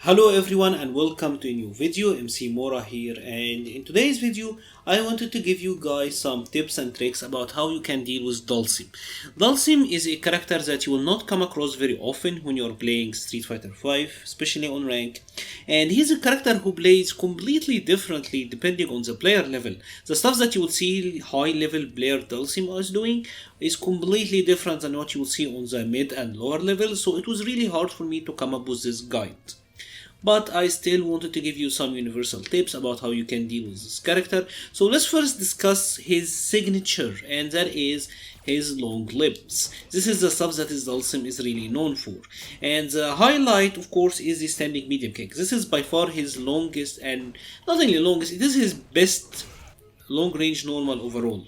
Hello everyone and welcome to a new video. MC-Mura here, and in today's video I wanted to give you guys some tips and tricks about how you can deal with Dhalsim. Dhalsim is a character that you will not come across very often when you're playing Street Fighter V, especially on rank, and he's a character who plays completely differently depending on the player level. The stuff that you will see high level player Dhalsim is doing is completely different than what you will see on the mid and lower level, so it was really hard for me to come up with this guide. But I still wanted to give you some universal tips about how you can deal with this character. So let's first discuss his signature, and that is his long limbs. This is the stuff that Dhalsim is really known for. And the highlight, of course, is the standing medium kick. This is by far his longest, and not only longest, it is his best long range normal overall.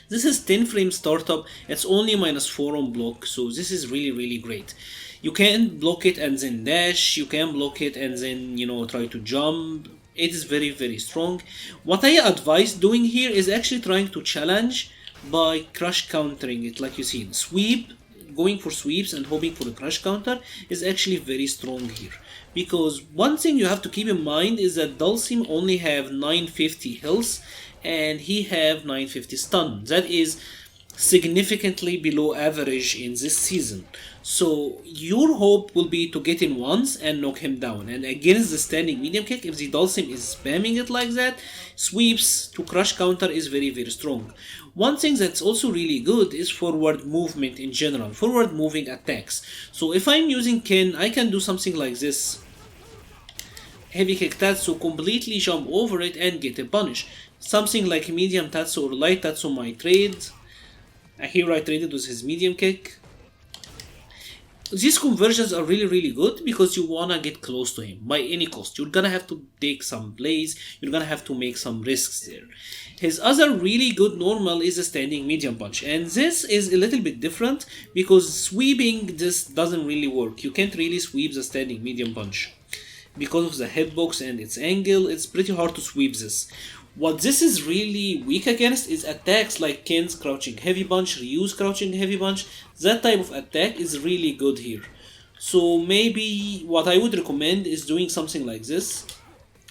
This is 10 frame startup, it's only -4 on block, so this is really great. You can block it and then dash, you can block it and then try to jump. It is very strong. What I advise doing here is actually trying to challenge by crush countering it, like you see. Sweep, going for sweeps and hoping for the crush counter is actually very strong here. Because one thing you have to keep in mind is that Dhalsim only have 950 health and he have 950 stun. That is significantly below average in this season. So your hope will be to get in once and knock him down. And against the standing medium kick, if the Dhalsim is spamming it like that, sweeps to crush counter is very strong. One thing that's also really good is forward movement in general, forward moving attacks. So if I'm using Ken, I can do something like this. Heavy kick Tatsu, completely jump over it and get a punish. Something like medium Tatsu or light Tatsu might trade. Here I traded with his medium kick. These conversions are really good because you wanna get close to him by any cost. You're gonna have to take some plays, you're gonna have to make some risks there. His other really good normal is a standing medium punch, and this is a little bit different because sweeping this doesn't really work. You can't really sweep the standing medium punch. Because of the hitbox and its angle, it's pretty hard to sweep this. What this is really weak against is attacks like Ken's crouching heavy punch, Ryu's crouching heavy punch. That type of attack is really good here. So maybe what I would recommend is doing something like this,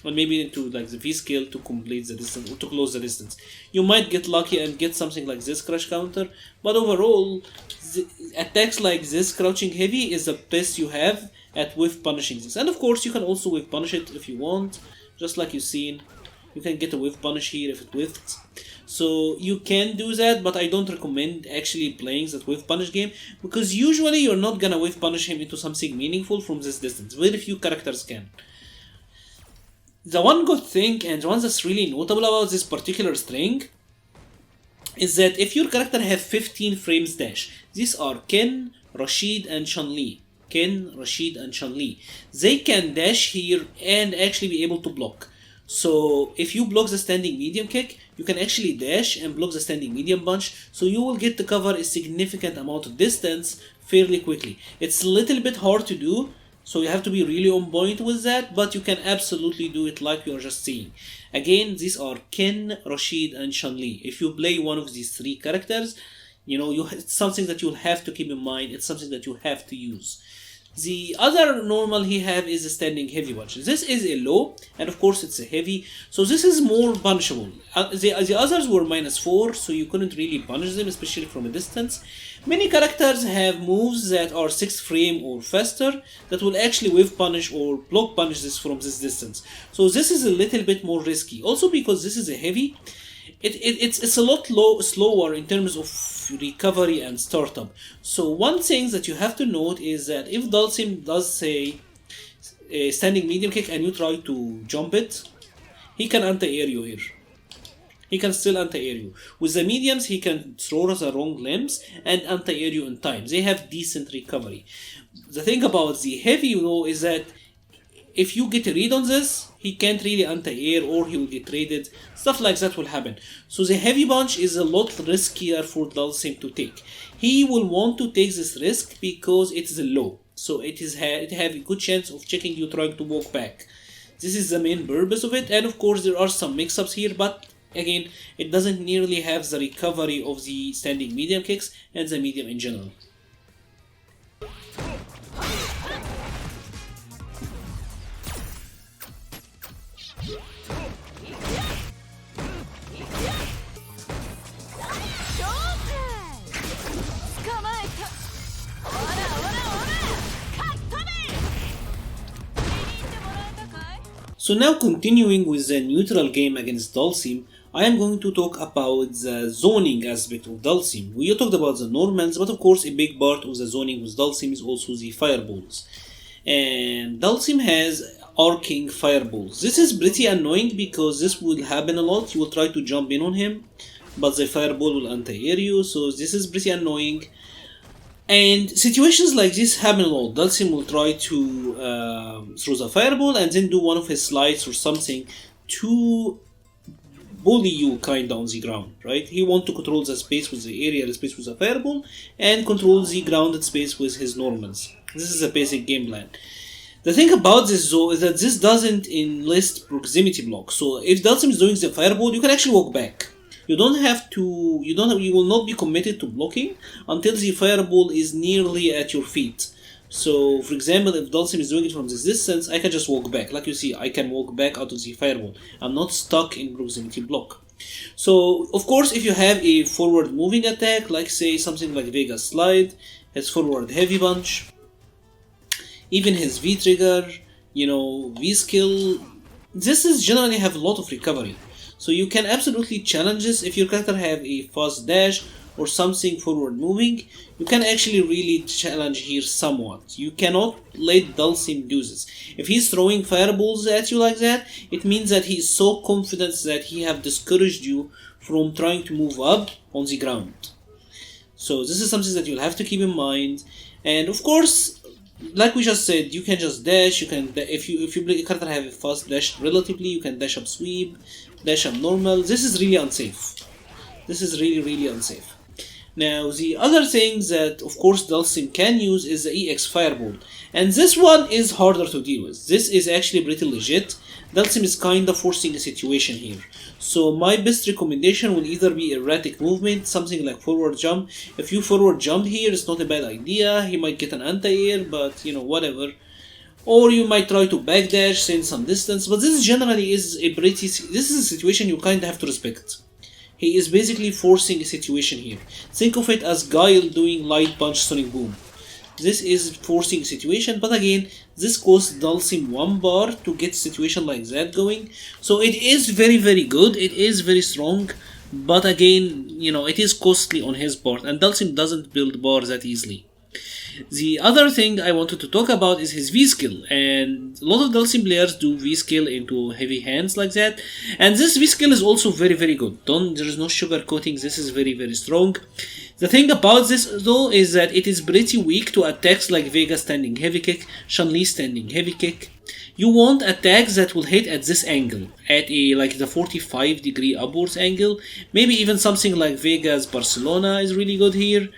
or maybe into like the V skill to complete the distance or to close the distance. You might get lucky and get something like this crush counter, but overall attacks like this crouching heavy is the best you have at whiff punishing this. And of course you can also whiff punish it if you want, just like you've seen. You can get a whiff punish here if it whiffs. So you can do that, but I don't recommend actually playing that whiff punish game because usually you're not gonna whiff punish him into something meaningful from this distance. Very few characters can. The one good thing, and the one that's really notable about this particular string, is that if your character have 15 frames dash, these are Ken, Rashid, and Chun-Li. Ken, Rashid, and Chun-Li. They can dash here and actually be able to block. So if you block the standing medium kick, you can actually dash and block the standing medium punch, so you will get to cover a significant amount of distance fairly quickly. It's a little bit hard to do, so you have to be really on point with that, but you can absolutely do it like we are just seeing. Again, these are Ken, Rashid, and Chun-Li. If you play one of these three characters, it's something that you'll have to keep in mind, it's something that you have to use. The other normal he have is a standing heavy punch. This is a low, and of course it's a heavy, so this is more punishable. The others were -4, so you couldn't really punish them, especially from a distance. Many characters have moves that are 6 frame or faster that will actually whiff punish or block punish this from this distance. So this is a little bit more risky. Also because this is a heavy, it's a lot slower in terms of recovery and startup. So one thing that you have to note is that if Dhalsim does say a standing medium kick and you try to jump it, he can anti-air you here. He can still anti-air you. With the mediums, he can throw the wrong limbs and anti-air you in time. They have decent recovery. The thing about the heavy though is that if you get a read on this, he can't really anti-air or he will get traded. Stuff like that will happen. So the heavy punch is a lot riskier for Dhalsim to take. He will want to take this risk because it is a low. So it have a good chance of checking you trying to walk back. This is the main purpose of it. And of course there are some mix-ups here, but again, it doesn't nearly have the recovery of the standing medium kicks and the medium in general. So now continuing with the neutral game against Dhalsim, I am going to talk about the zoning aspect of Dhalsim. We talked about the normals, but of course a big part of the zoning with Dhalsim is also the fireballs. And Dhalsim has arcing fireballs. This is pretty annoying because this will happen a lot. You will try to jump in on him, but the fireball will anti-air you, so this is pretty annoying. And situations like this happen a lot. Dhalsim will try to throw the fireball and then do one of his slides or something to bully you kinda on the ground, right? He wants to control the space with the aerial space with the fireball and control the grounded space with his normals. This is a basic game plan. The thing about this though is that this doesn't enlist proximity block. So if Dhalsim is doing the fireball, you can actually walk back. You will not be committed to blocking until the fireball is nearly at your feet. So for example, if Dhalsim is doing it from this distance, I can just walk back. Like you see, I can walk back out of the fireball. I'm not stuck in proximity block. So of course, if you have a forward moving attack, like say something like Vega's slide, his forward heavy punch, even his V trigger, V skill, this is generally have a lot of recovery. So you can absolutely challenge this. If your character have a fast dash or something forward moving, you can actually really challenge here somewhat. You cannot let Dhalsim do this. If he's throwing fireballs at you like that, it means that he is so confident that he have discouraged you from trying to move up on the ground. So this is something that you'll have to keep in mind. And of course, like we just said, you can just dash. You can, if your character have a fast dash relatively, you can dash up sweep, dash up normal. This is really unsafe. This is really unsafe. Now the other thing that of course Dhalsim can use is the EX fireball, and this one is harder to deal with. This is actually pretty legit. Dhalsim is kinda forcing a situation here. So my best recommendation will either be erratic movement, something like forward jump. If you forward jump here, it's not a bad idea. He might get an anti-air, but whatever. Or you might try to backdash, send some distance, but this generally is this is a situation you kinda have to respect. He is basically forcing a situation here. Think of it as Guile doing light punch sonic boom. This is forcing a situation, but again, this costs Dhalsim 1 bar to get a situation like that going. So it is very good, it is very strong, but again, it is costly on his part, and Dhalsim doesn't build bars that easily. The other thing I wanted to talk about is his V-skill, and a lot of Dhalsim players do V-skill into heavy hands like that, and this V-skill is also very good. There is no sugarcoating, this is very strong. The thing about this though is that it is pretty weak to attacks like Vega standing heavy kick, Chun-Li standing heavy kick. You want attacks that will hit at this angle, at the 45-degree upwards angle. Maybe even something like Vega's Barcelona is really good here.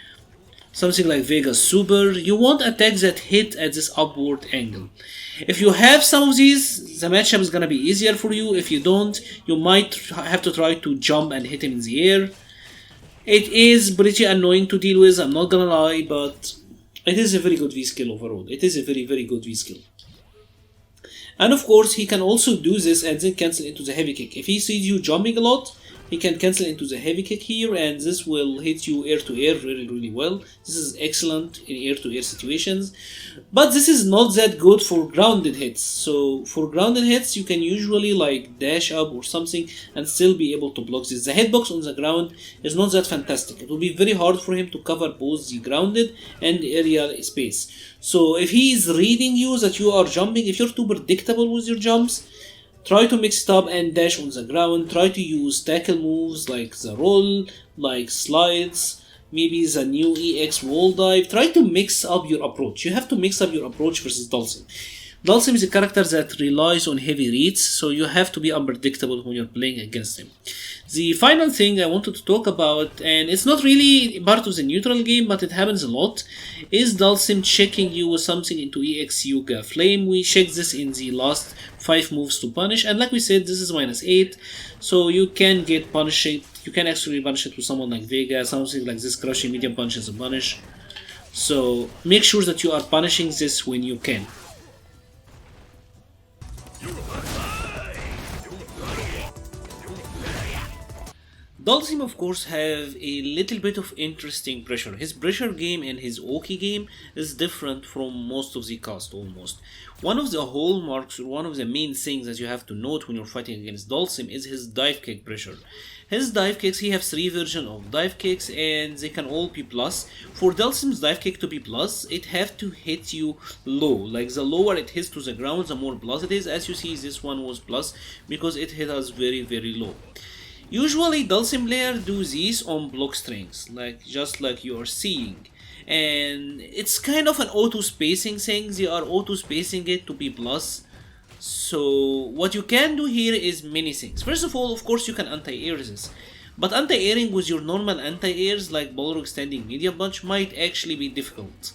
Something like Vega's Super. You want attacks that hit at this upward angle. If you have some of these, the matchup is gonna be easier for you. If you don't, you might have to try to jump and hit him in the air. It is pretty annoying to deal with, I'm not gonna lie, but it is a very good V-skill overall. It is a very good V-skill. And of course, he can also do this and then cancel into the heavy kick. If he sees you jumping a lot, he can cancel into the heavy kick here, and this will hit you air to air really well. This is excellent in air to air situations, but this is not that good for grounded hits. So for grounded hits, you can usually dash up or something and still be able to block this. The hitbox on the ground is not that fantastic. It will be very hard for him to cover both the grounded and the aerial space. So if he is reading you that you are jumping, if you're too predictable with your jumps, try to mix it up and dash on the ground. Try to use tackle moves like the roll, like slides, maybe the new EX wall dive. Try to mix up your approach. You have to mix up your approach versus Dhalsim. Dhalsim is a character that relies on heavy reads, so you have to be unpredictable when you're playing against him. The final thing I wanted to talk about, and it's not really part of the neutral game, but it happens a lot, is Dhalsim checking you with something into EX Yuga Flame. We checked this in the last 5 moves to punish, and like we said, this is -8, so you can get punished. You can actually punish it with someone like Vega, something like this crushing medium punch as a punish. So make sure that you are punishing this when you can. Dhalsim, of course, have a little bit of interesting pressure. His pressure game and his Oki game is different from most of the cast, almost. One of the hallmarks, or one of the main things that you have to note when you're fighting against Dhalsim is his dive kick pressure. His dive kicks, he has 3 versions of dive kicks and they can all be plus. For Dhalsim's dive kick to be plus, it have to hit you low. Like the lower it hits to the ground, the more plus it is. As you see, this one was plus because it hit us very, very low. Usually Dhalsim player do these on block strings, like just like you are seeing. And it's kind of an auto spacing thing, they are auto spacing it to be plus. So what you can do here is many things. First of all, of course, you can anti-air this. But anti-airing with your normal anti-airs like Balrog standing medium punch might actually be difficult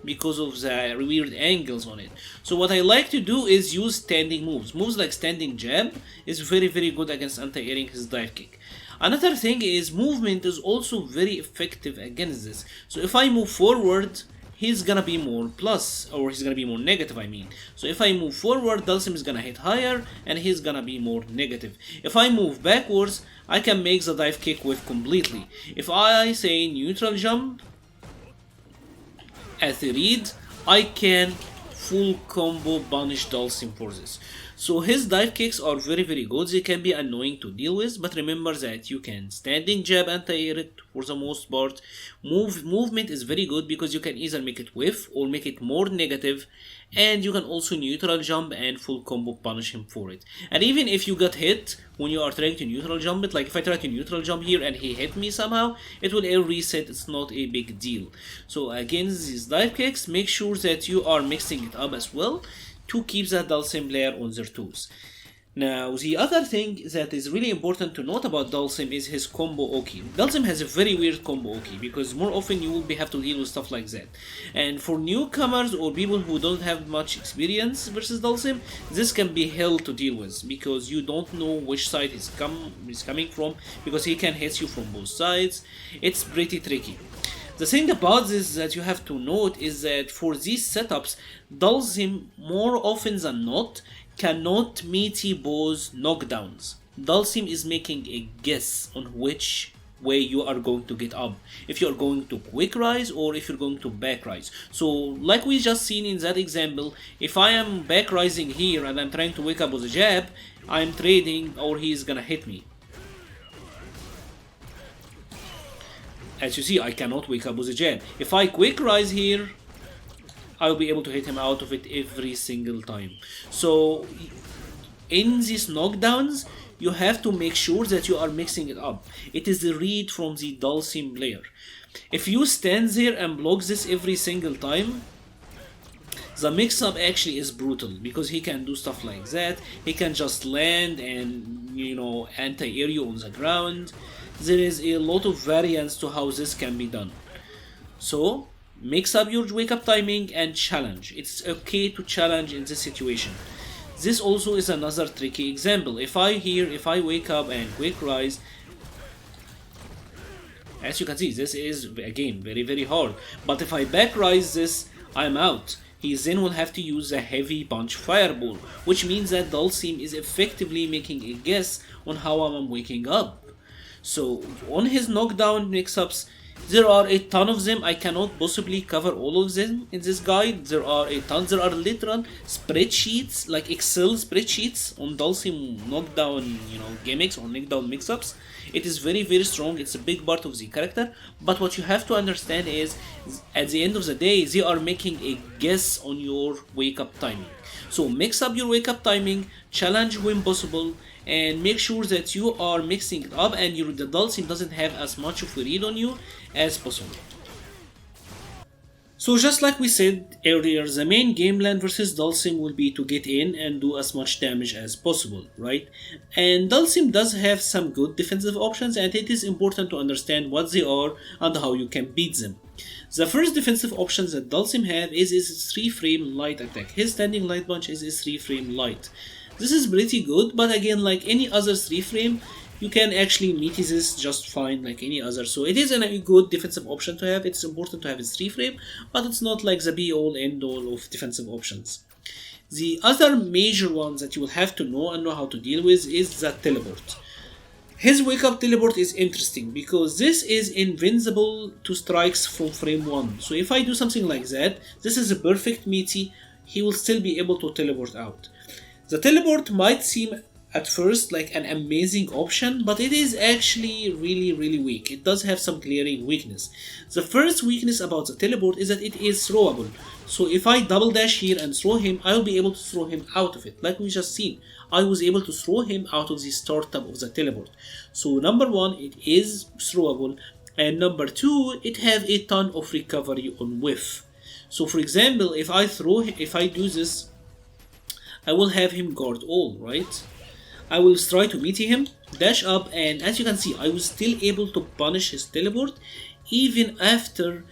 because of the weird angles on it. So what I like to do is use standing moves. Moves like standing jab is very, very good against anti-airing his dive kick. Another thing is movement is also very effective against this. So if I move forward, he's gonna be more plus, or he's gonna be more negative, I mean. So if I move forward, Dhalsim is gonna hit higher and he's gonna be more negative. If I move backwards, I can make the dive kick whiff completely. If I say neutral jump at the read, I can full combo punish Dhalsim for this. So his dive kicks are very, very good. They can be annoying to deal with, but remember that you can standing jab anti-air it for the most part. Movement is very good because you can either make it whiff or make it more negative, and you can also neutral jump and full combo punish him for it. And even if you got hit when you are trying to neutral jump it, like if I try to neutral jump here and he hit me somehow, it will air reset. It's not a big deal. So against these dive kicks, make sure that you are mixing it up as well to keep that Dhalsim player on their toes. Now, the other thing that is really important to note about Dhalsim is his combo Oki. Dhalsim has a very weird combo Oki because more often you will have to deal with stuff like that. And for newcomers or people who don't have much experience versus Dhalsim, this can be hell to deal with because you don't know which side he's coming from because he can hit you from both sides. It's pretty tricky. The thing about this that you have to note is that for these setups, Dhalsim more often than not cannot meaty bows knockdowns. Dhalsim is making a guess on which way you are going to get up. If you are going to quick rise or if you're going to back rise. So like we just seen in that example, if I am back rising here and I'm trying to wake up with a jab, I'm trading or he's gonna hit me. As you see, I cannot wake up with a jab. If I quick rise here, I'll be able to hit him out of it every single time. So in these knockdowns, you have to make sure that you are mixing it up. It is the read from the Dhalsim player. If you stand there and block this every single time, the mix-up actually is brutal because he can do stuff like that. He can just land and, anti-air you on the ground. There is a lot of variance to how this can be done. So mix up your wake up timing and challenge. It's okay to challenge in this situation. This also is another tricky example. If I wake up and quick rise, as you can see, this is again very, very hard. But if I back rise this, I'm out. He then will have to use a heavy punch fireball, which means that Dhalsim is effectively making a guess on how I'm waking up. So on his knockdown mix-ups, there are a ton of them. I cannot possibly cover all of them in this guide. There are a ton. There are literal spreadsheets, like Excel spreadsheets on Dhalsim knockdown, gimmicks or knockdown mix-ups. It is very, very strong. It's a big part of the character. But what you have to understand is, at the end of the day, they are making a guess on your wake-up timing. So mix up your wake-up timing, challenge when possible, and make sure that you are mixing it up and the Dhalsim doesn't have as much of a read on you as possible. So just like we said earlier, the main game plan versus Dhalsim will be to get in and do as much damage as possible, right? And Dhalsim does have some good defensive options, and it is important to understand what they are and how you can beat them. The first defensive option that Dhalsim have is his 3-frame light attack. His standing light punch is his 3-frame light. This is pretty good, but again, like any other 3-frame, you can actually meaty this just fine like any other. So it is a good defensive option to have. It's important to have his 3-frame, but it's not like the be-all end-all of defensive options. The other major ones that you will have to know and know how to deal with is the teleport. His wake up teleport is interesting because this is invincible to strikes from frame 1. So if I do something like that, this is a perfect meaty, he will still be able to teleport out. The teleport might seem at first like an amazing option, but it is actually really weak. It does have some glaring weakness. The first weakness about the teleport is that it is throwable. So if I double dash here and throw him, I will be able to throw him out of it. Like we just seen, I was able to throw him out of the startup of the teleport. So number one, it is throwable, and number two, it have a ton of recovery on whiff. So for example, if I do this, I will have him guard all, right? I will try to meet him, dash up, and as you can see, I was still able to punish his teleport even after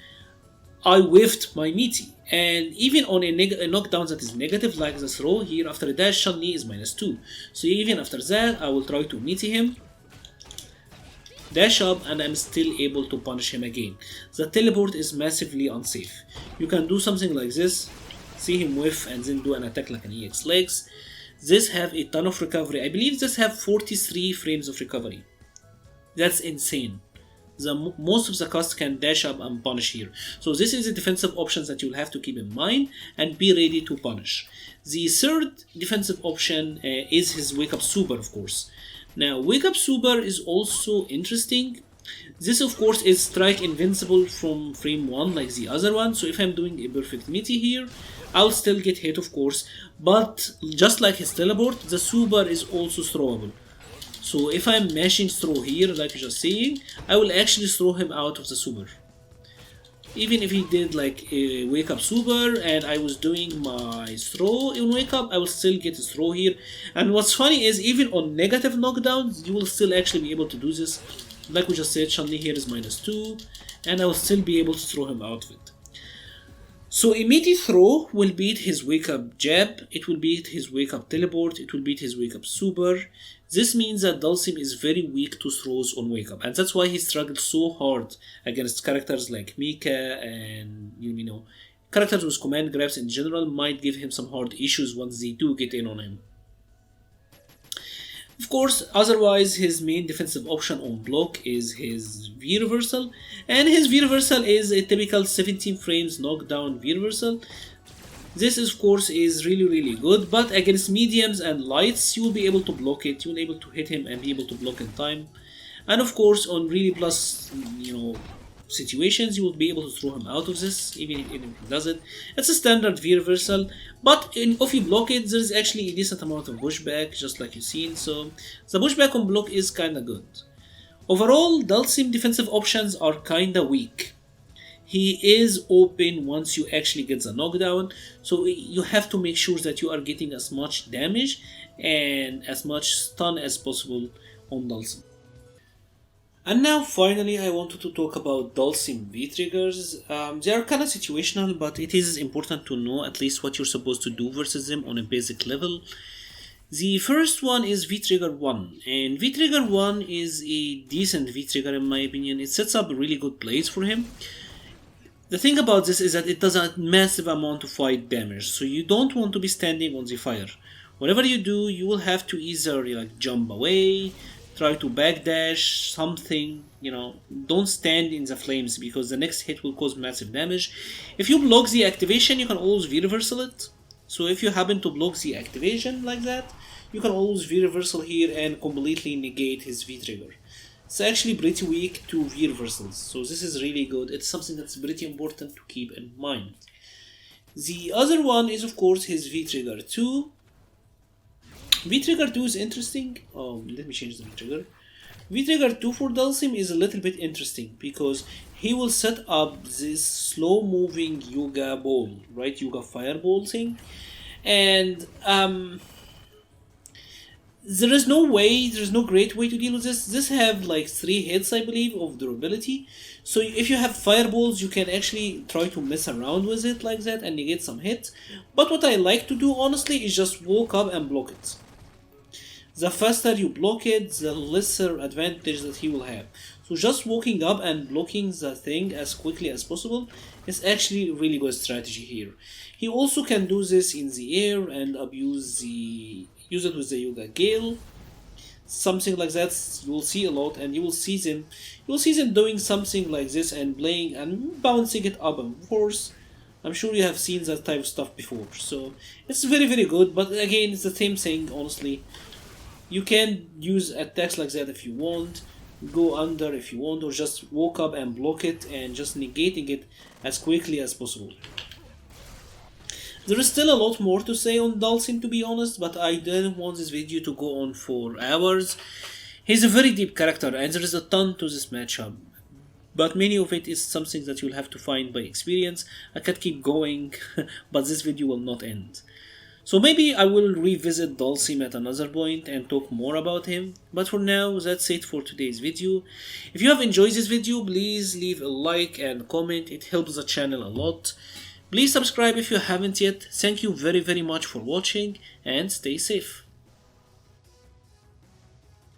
I whiffed my meaty. And even on a knockdown that is negative, like the throw here after a dash, Chun-Li is -2. So even after that, I will try to meaty him, dash up, and I'm still able to punish him again. The teleport is massively unsafe. You can do something like this, see him whiff, and then do an attack like an EX legs. This have a ton of recovery. I believe this have 43 frames of recovery. That's insane. Most of the cast can dash up and punish here. So this is the defensive options that you'll have to keep in mind and be ready to punish. The third defensive option is his wake up super, of course. Now wake up super is also interesting. This of course is strike invincible from frame 1 like the other one. So if I'm doing a perfect meaty here, I'll still get hit of course, but just like his teleport, the super is also throwable. So if I'm mashing throw here like you're just saying, I will actually throw him out of the super. Even if he did like a wake up super and I was doing my throw in wake up, I will still get his throw here. And what's funny is even on negative knockdowns, you will still actually be able to do this. Like we just said, Chun-Li here is -2, and I will still be able to throw him out of it. So immediate throw will beat his wake up jab, it will beat his wake up teleport, it will beat his wake up super. This means that Dhalsim is very weak to throws on wake up, and that's why he struggled so hard against characters like Mika and characters with command grabs in general might give him some hard issues once they do get in on him. Of course, otherwise his main defensive option on block is his V reversal, and his V reversal is a typical 17 frames knockdown V reversal. This of course is really good, but against mediums and lights you will be able to block it, you will be able to hit him and be able to block in time. And of course on really plus situations you will be able to throw him out of this even if he doesn't. It's a standard V reversal, but if you block it there is actually a decent amount of pushback just like you've seen, so the pushback on block is kinda good. Overall, Dhalsim defensive options are kinda weak. He is open once you actually get the knockdown, so you have to make sure that you are getting as much damage and as much stun as possible on Dhalsim. And now finally I wanted to talk about Dhalsim V-triggers. They are kind of situational, but it is important to know at least what you're supposed to do versus them on a basic level. The first one is V-trigger 1, and V-trigger 1 is a decent V-trigger in my opinion. It sets up really good plays for him. The thing about this is that it does a massive amount of fight damage, so you don't want to be standing on the fire. Whatever you do, you will have to either jump away, try to backdash, something, don't stand in the flames because the next hit will cause massive damage. If you block the activation, you can always V-reversal it. So if you happen to block the activation like that, you can always V-reversal here and completely negate his V-trigger. It's actually pretty weak to V-reversals, so this is really good. It's something that's pretty important to keep in mind. The other one is of course his V-trigger 2. V-trigger 2 is interesting. Let me change the V-trigger. V-trigger 2 for Dhalsim is a little bit interesting because he will set up this slow moving Yoga ball, right? Yoga fireball thing. And there is no great way to deal with this. This have like 3 hits I believe of durability. So if you have fireballs you can actually try to mess around with it like that and negate some hits. But what I like to do honestly is just walk up and block it. The faster you block it, the lesser advantage that he will have. So just walking up and blocking the thing as quickly as possible is actually a really good strategy here. He also can do this in the air and use it with the Yoga Gale. something like that you will see a lot, and you will see them doing something like this and playing and bouncing it up. And of course, I'm sure you have seen that type of stuff before. So it's very very good, but again it's the same thing. Honestly, you can use attacks like that if you want, go under if you want, or just walk up and block it and just negating it as quickly as possible. There is still a lot more to say on Dhalsim, to be honest, but I didn't want this video to go on for hours. He's a very deep character and there is a ton to this matchup, but many of it is something that you'll have to find by experience. I could keep going, but this video will not end. So maybe I will revisit Dhalsim at another point and talk more about him, but for now that's it for today's video. If you have enjoyed this video, please leave a like and comment, it helps the channel a lot. Please subscribe if you haven't yet. Thank you very very much for watching and stay safe.